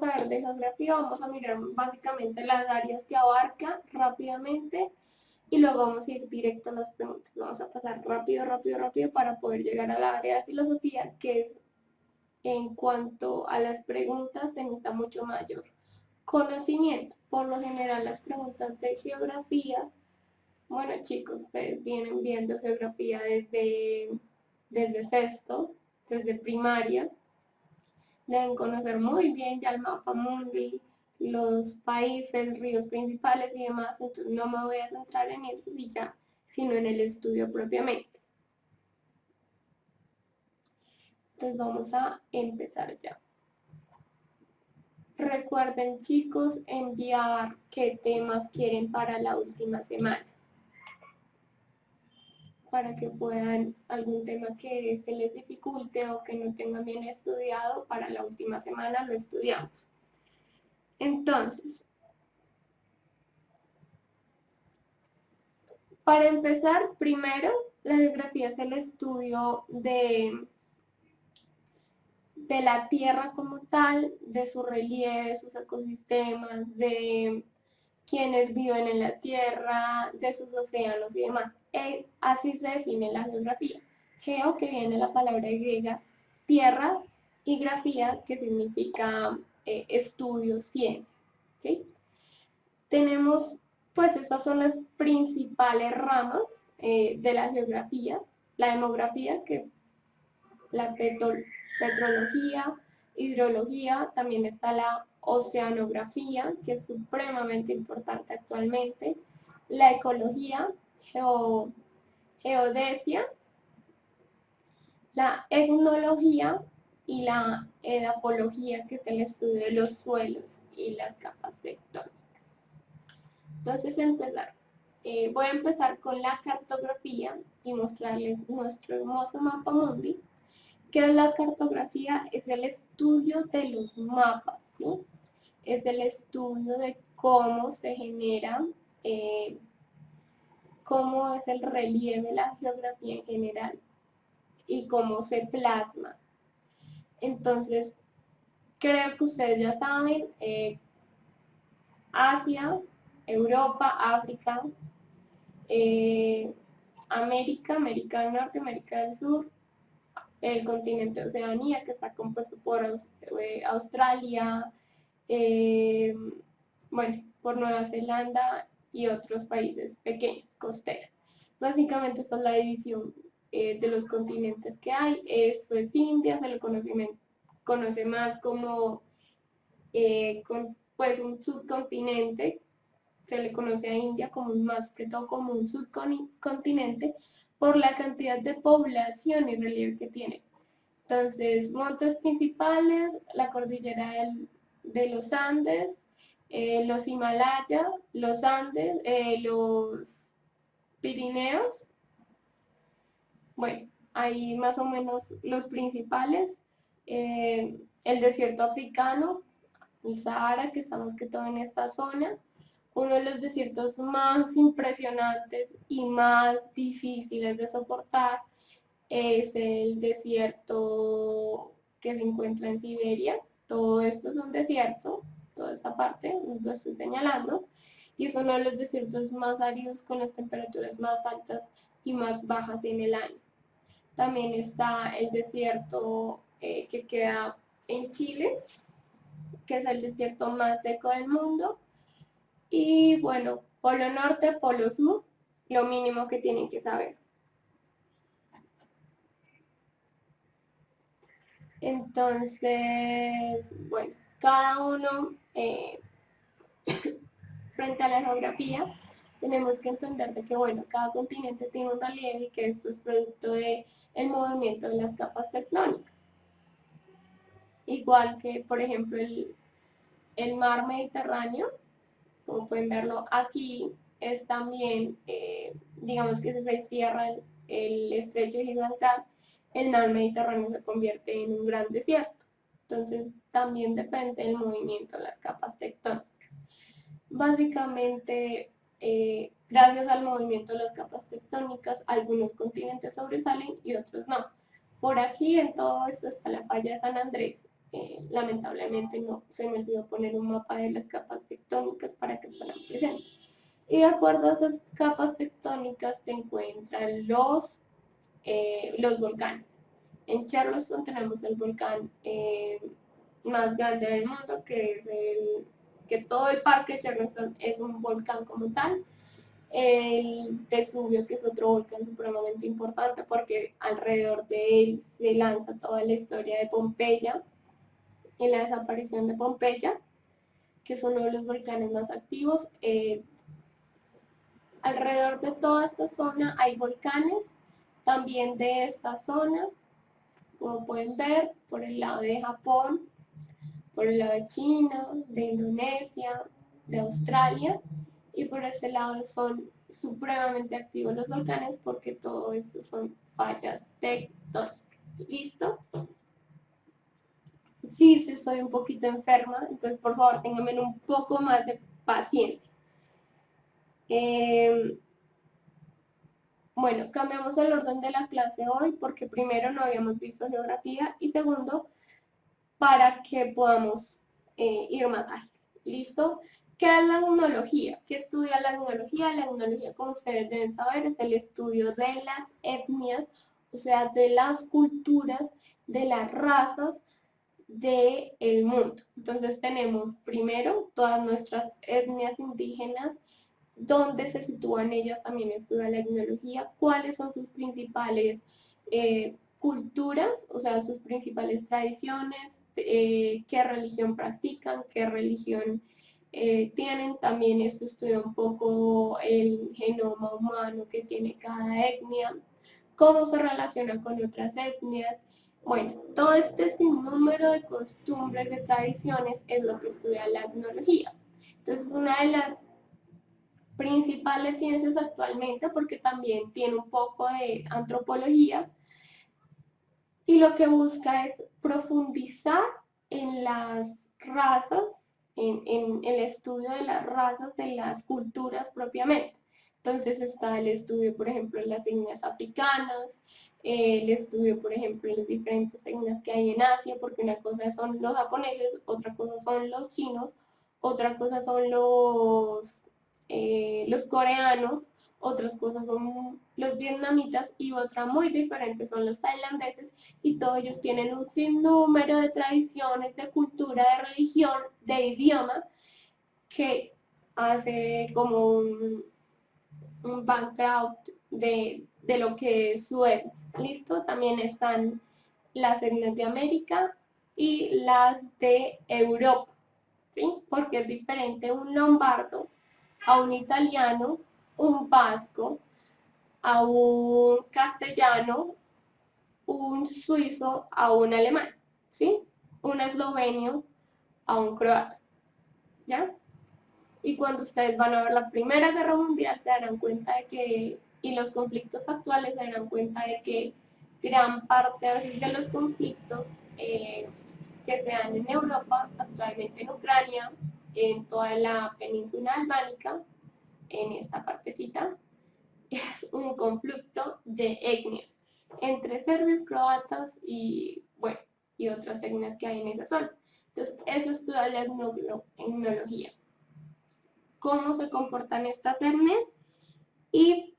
vamos a ver de geografía, vamos a mirar básicamente las áreas que abarca rápidamente y luego vamos a ir directo a las preguntas. Vamos a pasar rápido, rápido, rápido para poder llegar al área de filosofía, que es en cuanto a las preguntas se necesita mucho mayor conocimiento. Por lo general las preguntas de geografía, bueno chicos, ustedes vienen viendo geografía desde sexto, desde primaria, deben conocer muy bien ya el mapa mundi, los países, ríos principales y demás, entonces no me voy a centrar en eso sino en el estudio propiamente. Entonces vamos a empezar ya. Recuerden chicos enviar qué temas quieren para la última semana, para que puedan algún tema que se les dificulte o que no tengan bien estudiado, para la última semana lo estudiamos. Entonces, para empezar, primero, la geografía es el estudio de la Tierra como tal, de su relieve, sus ecosistemas, de quienes viven en la Tierra, de sus océanos y demás. Así se define la geografía. Geo, que viene de la palabra griega, tierra, y grafía, que significa estudio, ciencia. ¿Sí? Tenemos, pues estas son las principales ramas de la geografía. La demografía, que la petrología, hidrología, también está la oceanografía, que es supremamente importante actualmente, la ecología, geodesia, la etnología y la edafología, que es el estudio de los suelos y las capas tectónicas. Entonces, voy a empezar con la cartografía y mostrarles nuestro hermoso mapa mundi. ¿Qué es la cartografía? Es el estudio de los mapas, ¿sí? Es el estudio de cómo se genera, cómo es el relieve de la geografía en general y cómo se plasma. Entonces, creo que ustedes ya saben, Asia, Europa, África, América del Norte, América del Sur, el continente Oceanía, que está compuesto por Australia, bueno, por Nueva Zelanda y otros países pequeños, costeros. Básicamente esta es la división de los continentes que hay. Esto es India, se lo conoce más como pues un subcontinente, se le conoce a India como más que todo como un subcontinente por la cantidad de población y relieve que tiene. Entonces, montes principales, la cordillera de los Andes, los Himalayas, los Andes, los Pirineos. Bueno, ahí más o menos los principales. El desierto africano, el Sahara, que está más que todo en esta zona. Uno de los desiertos más impresionantes y más difíciles de soportar es el desierto que se encuentra en Siberia. Todo esto es un desierto, toda esta parte, lo estoy señalando, y es uno de los desiertos más áridos con las temperaturas más altas y más bajas en el año. También está el desierto que queda en Chile, que es el desierto más seco del mundo. Y bueno, Polo Norte, Polo Sur, lo mínimo que tienen que saber. Entonces, bueno, cada uno frente a la geografía tenemos que entender de que, bueno, cada continente tiene un relieve y que esto es producto del movimiento de las capas tectónicas. Igual que, por ejemplo, el mar Mediterráneo, como pueden verlo aquí, es también, digamos que se cierra el estrecho de Gibraltar, el mar Mediterráneo se convierte en un gran desierto. Entonces, también depende del movimiento de las capas tectónicas. Básicamente, gracias al movimiento de las capas tectónicas, algunos continentes sobresalen y otros no. Por aquí, en todo esto, está la falla de San Andrés. lamentablemente no se me olvidó poner un mapa de las capas tectónicas para que fueran presentes. Y de acuerdo a esas capas tectónicas se encuentran los volcanes. En Charleston tenemos el volcán más grande del mundo, que todo el parque de Charleston es un volcán como tal. El Vesubio, que es otro volcán supremamente importante porque alrededor de él se lanza toda la historia de Pompeya y la desaparición de Pompeya, que es uno de los volcanes más activos. Alrededor de toda esta zona hay volcanes, también de esta zona, como pueden ver, por el lado de Japón, por el lado de China, de Indonesia, de Australia, y por este lado son supremamente activos los volcanes porque todo esto son fallas tectónicas. ¿Listo? Sí, estoy un poquito enferma, entonces por favor ténganme un poco más de paciencia. Bueno, cambiamos el orden de la clase hoy porque primero no habíamos visto geografía y segundo, para que podamos ir más ágil. ¿Listo? ¿Qué es la etnología? ¿Qué estudia la etnología? La etnología, como ustedes deben saber, es el estudio de las etnias, o sea, de las culturas, de las razas del mundo. Entonces tenemos primero todas nuestras etnias indígenas, dónde se sitúan ellas, también estudia la etnología, cuáles son sus principales culturas, o sea, sus principales tradiciones, qué religión practican, qué religión tienen. También esto estudia un poco el genoma humano que tiene cada etnia, cómo se relaciona con otras etnias. Bueno, todo este sinnúmero de costumbres, de tradiciones, es lo que estudia la etnología. Entonces, una de las principales ciencias actualmente, porque también tiene un poco de antropología, y lo que busca es profundizar en las razas, en el estudio de las razas, de las culturas propiamente. Entonces está el estudio, por ejemplo, de las etnias africanas, el estudio, por ejemplo, de las diferentes etnias que hay en Asia, porque una cosa son los japoneses, otra cosa son los chinos, otra cosa son los coreanos, otras cosas son los vietnamitas y otra muy diferente son los tailandeses, y todos ellos tienen un sinnúmero de tradiciones, de cultura, de religión, de idioma, que hace como un background de lo que es su etnia. ¿Listo? También están las etnias de América y las de Europa, ¿sí? Porque es diferente un lombardo a un italiano, un vasco, a un castellano, un suizo a un alemán, ¿sí? Un eslovenio a un croata, ¿ya? Y cuando ustedes van a ver la Primera Guerra Mundial se darán cuenta de que, y los conflictos actuales se darán cuenta de que gran parte de los conflictos que se dan en Europa, actualmente en Ucrania, en toda la península albánica, en esta partecita, es un conflicto de etnias entre serbios, croatas y, bueno, y otras etnias que hay en esa zona. Entonces, eso estudia la etnología. Cómo se comportan estas etnias y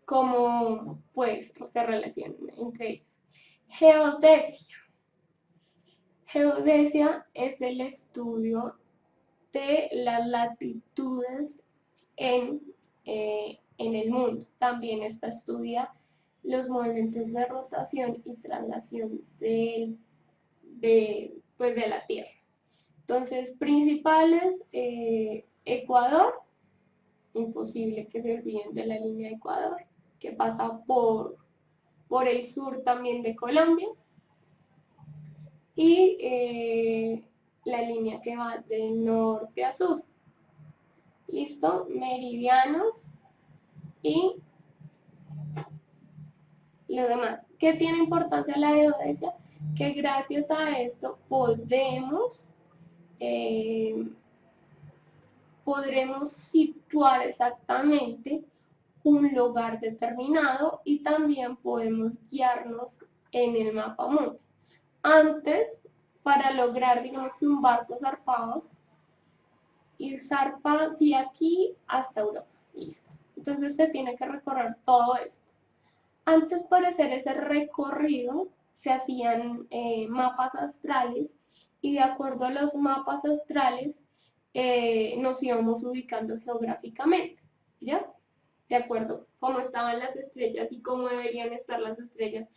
cómo, pues, se relacionan entre ellas. Geodesia. Geodesia es el estudio de las latitudes en el mundo. También esta estudia los movimientos de rotación y traslación pues de la Tierra. Entonces, principales, Ecuador, imposible que se olviden de la línea de Ecuador, que pasa por el sur también de Colombia, y la línea que va del norte a sur. ¿Listo? Meridianos y lo demás. ¿Qué tiene importancia la geodesia? Que gracias a esto podremos situar exactamente un lugar determinado y también podemos guiarnos en el mapa mundi. Antes, para lograr, digamos que un barco zarpaba, y zarpa de aquí hasta Europa. Listo. Entonces se tiene que recorrer todo esto. Antes para hacer ese recorrido se hacían mapas astrales y de acuerdo a los mapas astrales nos íbamos ubicando geográficamente, ¿ya? De acuerdo cómo estaban las estrellas y cómo deberían estar las estrellas.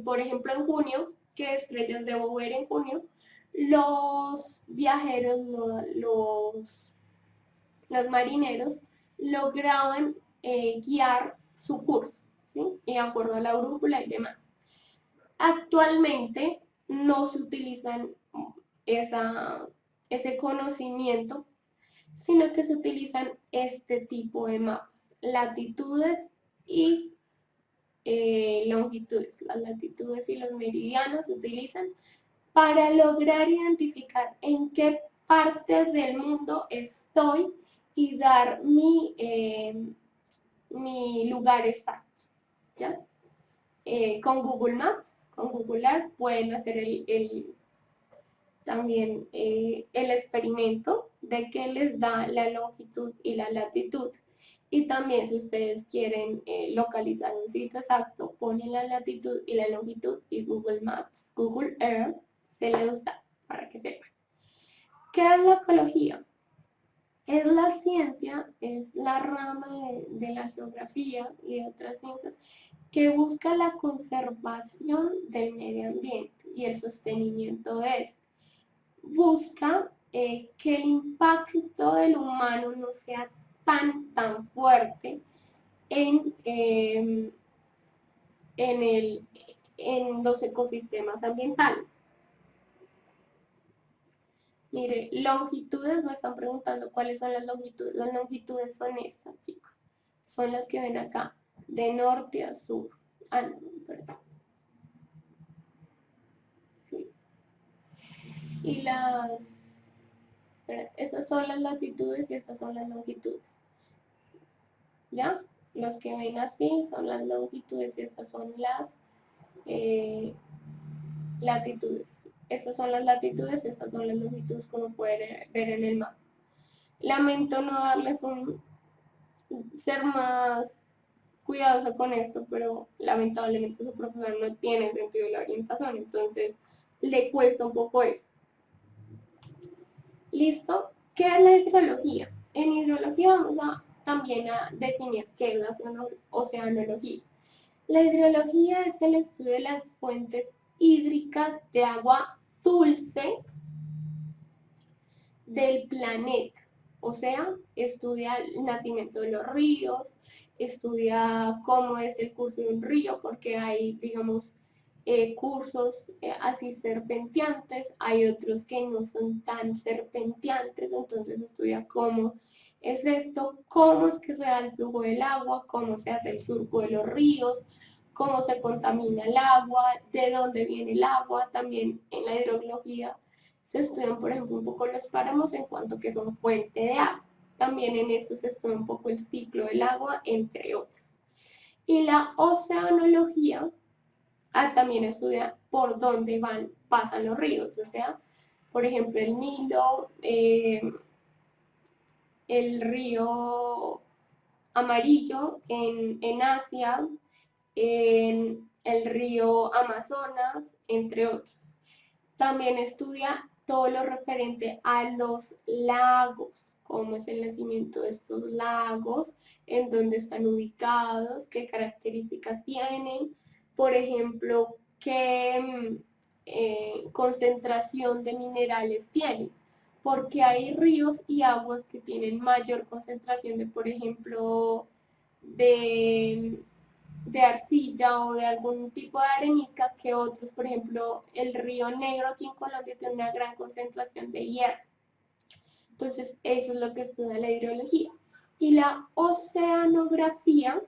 Por ejemplo, en junio, ¿qué estrellas debo ver en junio? Los viajeros, los marineros lograban guiar su curso, ¿sí? Y de acuerdo a la brújula y demás. Actualmente no se utilizan ese conocimiento, sino que se utilizan este tipo de mapas, latitudes y longitudes. Las latitudes y los meridianos se utilizan para lograr identificar en qué parte del mundo estoy y dar mi lugar exacto, ¿ya? Con Google Maps, con Google Earth pueden hacer también el experimento de que les da la longitud y la latitud. Y también si ustedes quieren localizar un sitio exacto, ponen la latitud y la longitud y Google Maps, Google Earth se les da para que sepan. ¿Qué es la ecología? Es la ciencia, es la rama de la geografía y de otras ciencias que busca la conservación del medio ambiente y el sostenimiento de este. Busca que el impacto del humano no sea tan fuerte en, en los ecosistemas ambientales. Mire, longitudes, me están preguntando cuáles son las longitudes. Las longitudes son estas, chicos. Son las que ven acá, de norte a sur. Ah, no, perdón. Sí. Y esas son las latitudes y estas son las longitudes. ¿Ya? Los que ven así son las longitudes y estas son las latitudes. Estas son las latitudes, estas son las longitudes, como pueden ver en el mapa. Lamento no darles ser más cuidadoso con esto, pero lamentablemente su profesor no tiene sentido de la orientación, entonces le cuesta un poco eso. ¿Listo? ¿Qué es la hidrología? En hidrología vamos también a definir qué es la oceanología. La hidrología es el estudio de las fuentes hídricas de agua dulce del planeta. O sea, estudia el nacimiento de los ríos, estudia cómo es el curso de un río, porque hay, digamos, cursos así serpenteantes, hay otros que no son tan serpenteantes, entonces estudia cómo es esto, cómo es que se da el flujo del agua, cómo se hace el surco de los ríos, cómo se contamina el agua, de dónde viene el agua, también en la hidrología se estudian, por ejemplo, un poco los páramos en cuanto que son fuente de agua. También en esto se estudia un poco el ciclo del agua, entre otros. Y la oceanología también estudia por dónde pasan los ríos, o sea, por ejemplo, el Nilo, el río Amarillo en Asia, en el río Amazonas, entre otros. También estudia todo lo referente a los lagos, cómo es el nacimiento de estos lagos, en dónde están ubicados, qué características tienen, por ejemplo, qué concentración de minerales tienen, porque hay ríos y aguas que tienen mayor concentración de, por ejemplo, de arcilla o de algún tipo de arenisca que otros, por ejemplo, el río Negro aquí en Colombia tiene una gran concentración de hierro. Entonces, eso es lo que estudia la hidrología. Y la oceanografía,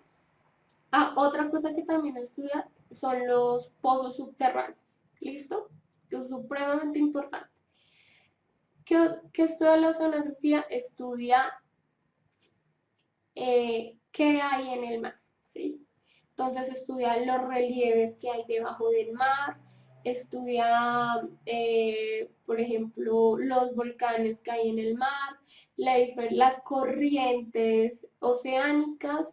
otra cosa que también estudia son los pozos subterráneos. ¿Listo? Que es supremamente importante. ¿Qué estudia la oceanografía? Estudia qué hay en el mar, ¿sí? Entonces estudia los relieves que hay debajo del mar, estudia, por ejemplo, los volcanes que hay en el mar, las corrientes oceánicas,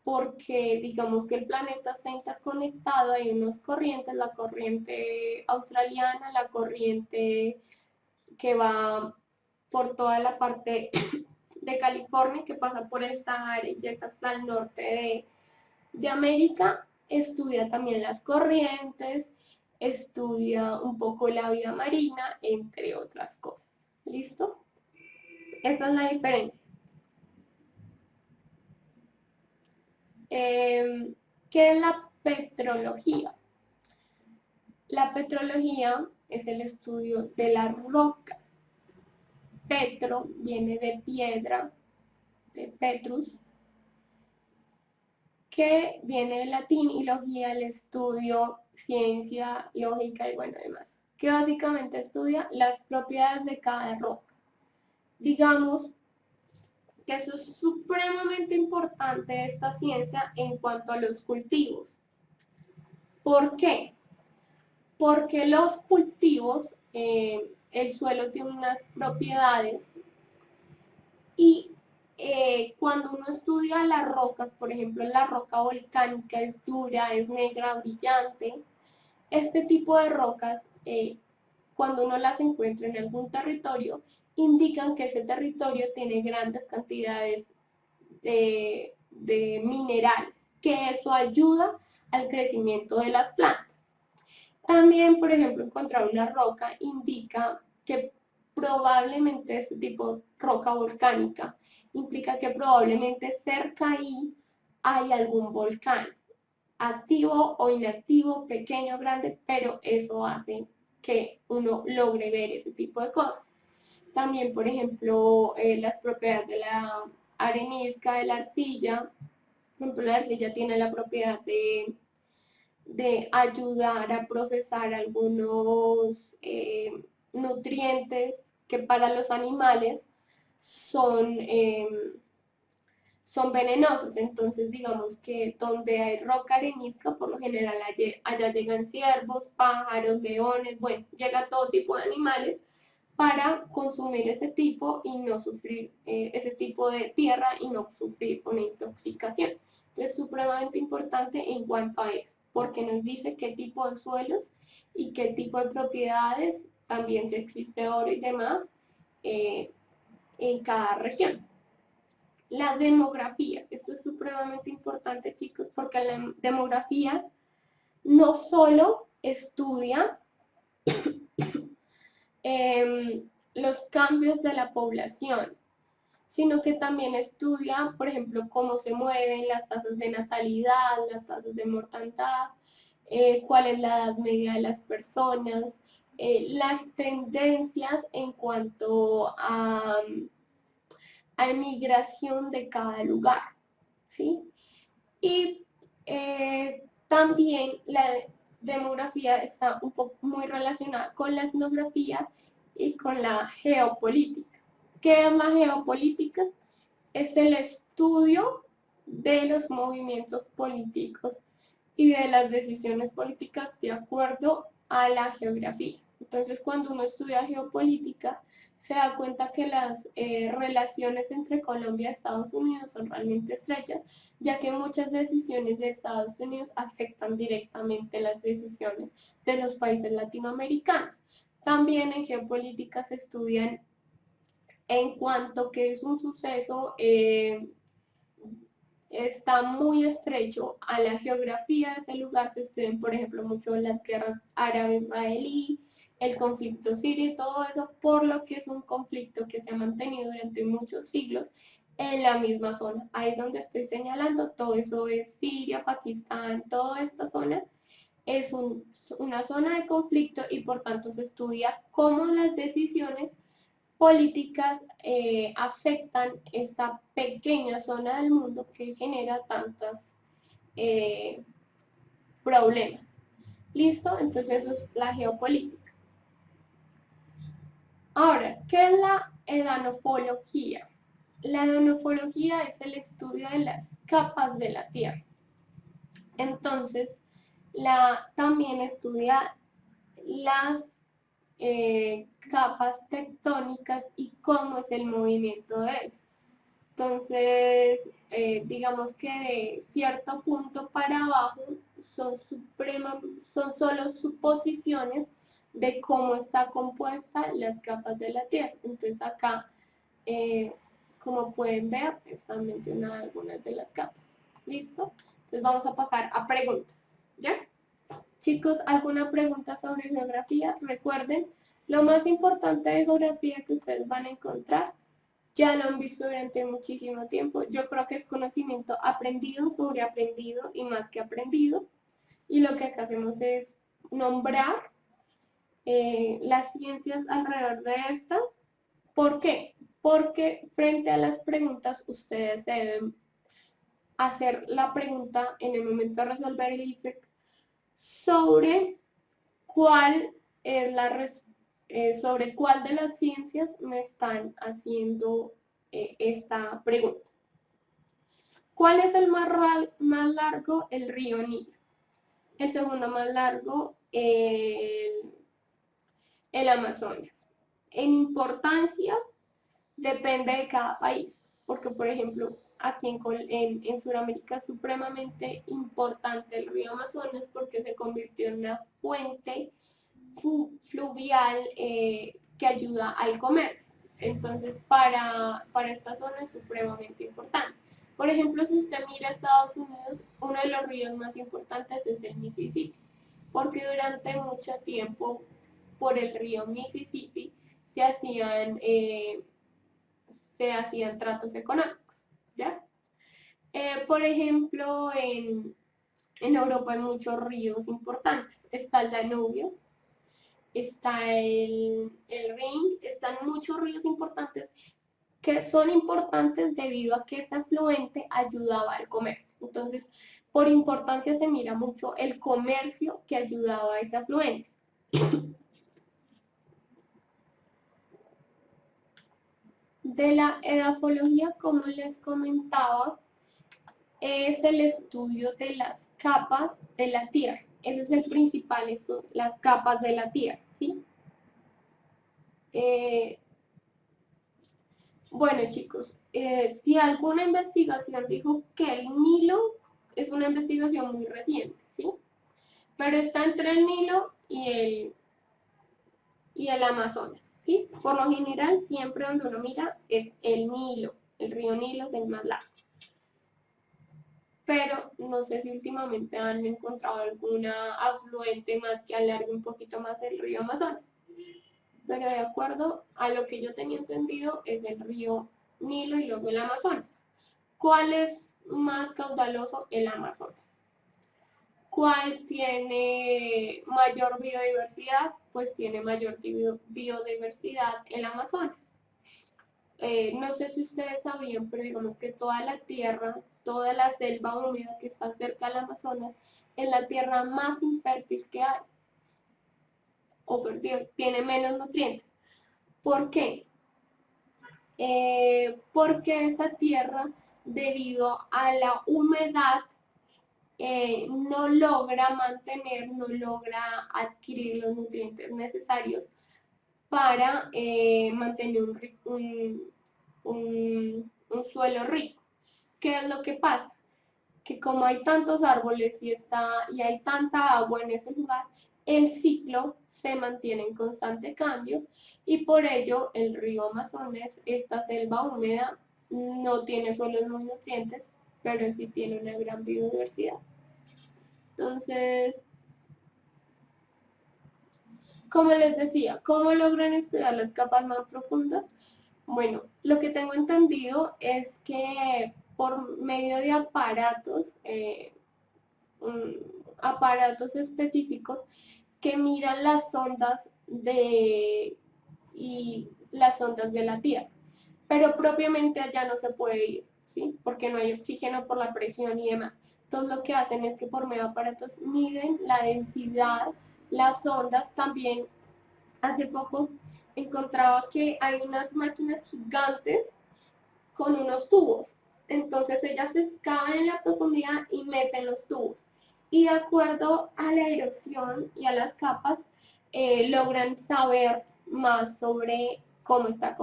porque digamos que el planeta está interconectado, hay unas corrientes, la corriente australiana, la corriente que va por toda la parte de California, que pasa por el Sahara y llega hasta el norte de América, estudia también las corrientes, estudia un poco la vida marina, entre otras cosas. ¿Listo? Esta es la diferencia. ¿Qué es la petrología? La petrología es el estudio de las rocas. Petro viene de piedra, de petrus, que viene del latín, y logía, el estudio, ciencia, lógica y bueno, demás, que básicamente estudia las propiedades de cada roca. Digamos que eso es supremamente importante, esta ciencia, en cuanto a los cultivos. ¿Por qué? Porque los cultivos, el suelo tiene unas propiedades y cuando uno estudia las rocas, por ejemplo, la roca volcánica es dura, es negra, brillante. Este tipo de rocas, cuando uno las encuentra en algún territorio, indican que ese territorio tiene grandes cantidades de minerales, que eso ayuda al crecimiento de las plantas. También, por ejemplo, encontrar una roca indica que probablemente este tipo de roca volcánica implica que probablemente cerca ahí hay algún volcán, activo o inactivo, pequeño o grande, pero eso hace que uno logre ver ese tipo de cosas. También, por ejemplo, las propiedades de la arenisca, de la arcilla. Por ejemplo, la arcilla tiene la propiedad de ayudar a procesar algunos nutrientes que para los animales son, son venenosos. Entonces, digamos que donde hay roca arenisca, por lo general allá llegan ciervos, pájaros, leones, bueno, llega todo tipo de animales para consumir ese tipo y no sufrir ese tipo de tierra y no sufrir una intoxicación. Entonces, es supremamente importante en cuanto a eso, porque nos dice qué tipo de suelos y qué tipo de propiedades, también si existe oro y demás, en cada región. La demografía, esto es supremamente importante, chicos, porque la demografía no solo estudia los cambios de la población, sino que también estudia, por ejemplo, cómo se mueven las tasas de natalidad, las tasas de mortandad, cuál es la edad media de las personas, las tendencias en cuanto a emigración de cada lugar, ¿sí? Y también la demografía está un poco muy relacionada con la etnografía y con la geopolítica. ¿Qué es la geopolítica? Es el estudio de los movimientos políticos y de las decisiones políticas de acuerdo a la geografía. Entonces, cuando uno estudia geopolítica, se da cuenta que las relaciones entre Colombia y Estados Unidos son realmente estrechas, ya que muchas decisiones de Estados Unidos afectan directamente las decisiones de los países latinoamericanos. También en geopolítica se estudian en cuanto que es un suceso, está muy estrecho a la geografía de ese lugar. Se estudian, por ejemplo, mucho las guerras árabe-israelí, el conflicto sirio y todo eso, por lo que es un conflicto que se ha mantenido durante muchos siglos en la misma zona. Ahí donde estoy señalando, todo eso es Siria, Pakistán, toda esta zona es una zona de conflicto, y por tanto se estudia cómo las decisiones políticas afectan esta pequeña zona del mundo que genera tantos problemas. ¿Listo? Entonces eso es la geopolítica. Ahora, ¿qué es la edanofología? La edanofología es el estudio de las capas de la Tierra. Entonces, también estudia las capas tectónicas y cómo es el movimiento de ellas. Entonces, digamos que de cierto punto para abajo son solo suposiciones de cómo está compuesta las capas de la Tierra. Entonces acá, como pueden ver, están mencionadas algunas de las capas. ¿Listo? Entonces vamos a pasar a preguntas. ¿Ya? Chicos, ¿alguna pregunta sobre geografía? Recuerden, lo más importante de geografía que ustedes van a encontrar, ya lo han visto durante muchísimo tiempo. Yo creo que es conocimiento aprendido sobre aprendido y más que aprendido. Y lo que acá hacemos es nombrar las ciencias alrededor de esta. ¿Por qué? Porque frente a las preguntas ustedes se deben hacer la pregunta en el momento de resolver el IFEC sobre cuál es sobre cuál de las ciencias me están haciendo esta pregunta. ¿Cuál es el más largo? El río Nilo. El segundo más largo, el Amazonas. En importancia, depende de cada país, porque por ejemplo, aquí en Sudamérica es supremamente importante el río Amazonas porque se convirtió en una fuente fluvial que ayuda al comercio. Entonces, para esta zona es supremamente importante. Por ejemplo, si usted mira Estados Unidos, uno de los ríos más importantes es el Mississippi, porque durante mucho tiempo por el río Mississippi se hacían tratos económicos, ¿ya? Por ejemplo, en Europa hay muchos ríos importantes. Está el Danubio, está el Rin, están muchos ríos importantes que son importantes debido a que ese afluente ayudaba al comercio. Entonces, por importancia se mira mucho el comercio que ayudaba a ese afluente. De la edafología, como les comentaba, es el estudio de las capas de la Tierra. Ese es el principal estudio, las capas de la Tierra, ¿sí? Bueno, chicos, si alguna investigación dijo que el Nilo es una investigación muy reciente, ¿sí? Pero está entre el Nilo y el Amazonas, ¿sí? Por lo general, siempre donde uno mira es el Nilo, el río Nilo es el más largo. Pero no sé si últimamente han encontrado alguna afluente más que alargue un poquito más el río Amazonas. Pero de acuerdo a lo que yo tenía entendido es el río Nilo y luego el Amazonas. ¿Cuál es más caudaloso? El Amazonas. ¿Cuál tiene mayor biodiversidad? Pues tiene mayor biodiversidad el Amazonas. No sé si ustedes sabían, pero digamos que toda la tierra, toda la selva húmeda que está cerca del Amazonas, es la tierra más infértil que hay. O tiene menos nutrientes. ¿Por qué? Porque esa tierra, debido a la humedad, no logra mantener, no logra adquirir los nutrientes necesarios para mantener un suelo rico. ¿Qué es lo que pasa? Que como hay tantos árboles y hay tanta agua en ese lugar, el ciclo se mantiene en constante cambio y por ello el río Amazonas, esta selva húmeda, no tiene suelos muy nutrientes, pero sí tiene una gran biodiversidad. Entonces, como les decía, ¿cómo logran estudiar las capas más profundas? Bueno, lo que tengo entendido es que por medio de aparatos específicos que miran las ondas y las ondas de la Tierra, pero propiamente allá no se puede ir, ¿sí? Porque no hay oxígeno por la presión y demás. Entonces lo que hacen es que por medio de aparatos miden la densidad, las ondas. También hace poco encontraba que hay unas máquinas gigantes con unos tubos. Entonces ellas excavan en la profundidad y meten los tubos. Y de acuerdo a la erosión y a las capas, logran saber más sobre cómo está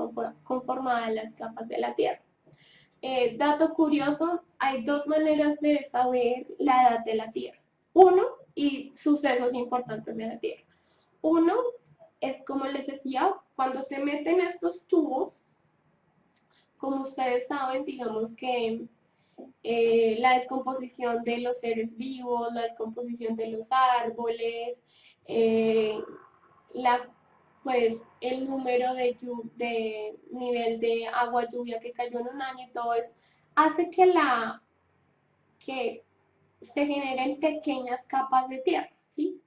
conformada las capas de la Tierra. Dato curioso, hay dos maneras de saber la edad de la Tierra. Uno, y sucesos importantes de la Tierra. Uno es, como les decía, cuando se meten estos tubos, como ustedes saben, digamos que la descomposición de los seres vivos, la descomposición de los árboles, eh, la, pues el número de nivel de agua lluvia que cayó en un año y todo eso, hace que se generen pequeñas capas de tierra, ¿sí?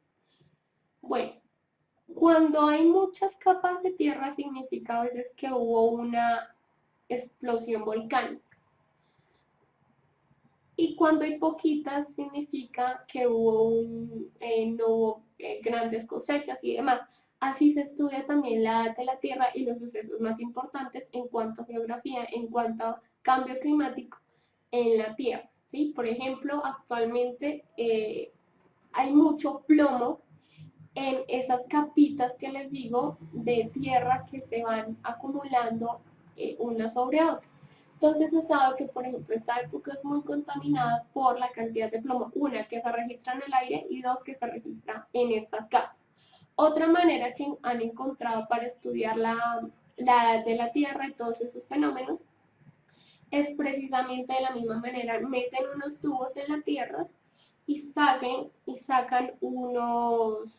Bueno, cuando hay muchas capas de tierra significa a veces que hubo una explosión volcánica. Y cuando hay poquitas significa que no hubo grandes cosechas y demás. Así se estudia también la edad de la Tierra y los sucesos más importantes en cuanto a geografía, en cuanto a cambio climático en la Tierra. ¿Sí? Por ejemplo, actualmente hay mucho plomo en esas capitas que les digo de tierra que se van acumulando una sobre otra. Entonces se sabe que, por ejemplo, esta época es muy contaminada por la cantidad de plomo, una que se registra en el aire y dos que se registra en estas capas. Otra manera que han encontrado para estudiar la edad de la Tierra y todos esos fenómenos es precisamente de la misma manera, meten unos tubos en la Tierra y sacan unos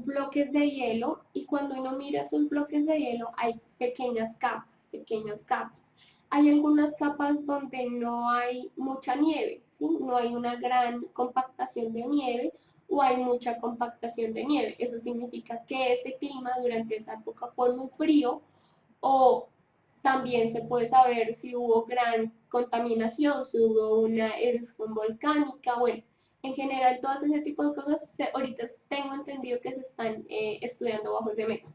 bloques de hielo y cuando uno mira esos bloques de hielo hay pequeñas capas, pequeñas capas. Hay algunas capas donde no hay mucha nieve, ¿sí? No hay una gran compactación de nieve o hay mucha compactación de nieve. Eso significa que ese clima durante esa época fue muy frío o también se puede saber si hubo gran contaminación, si hubo una erupción volcánica, bueno, en general todas ese tipo de cosas ahorita tengo entendido que se están estudiando bajo ese método.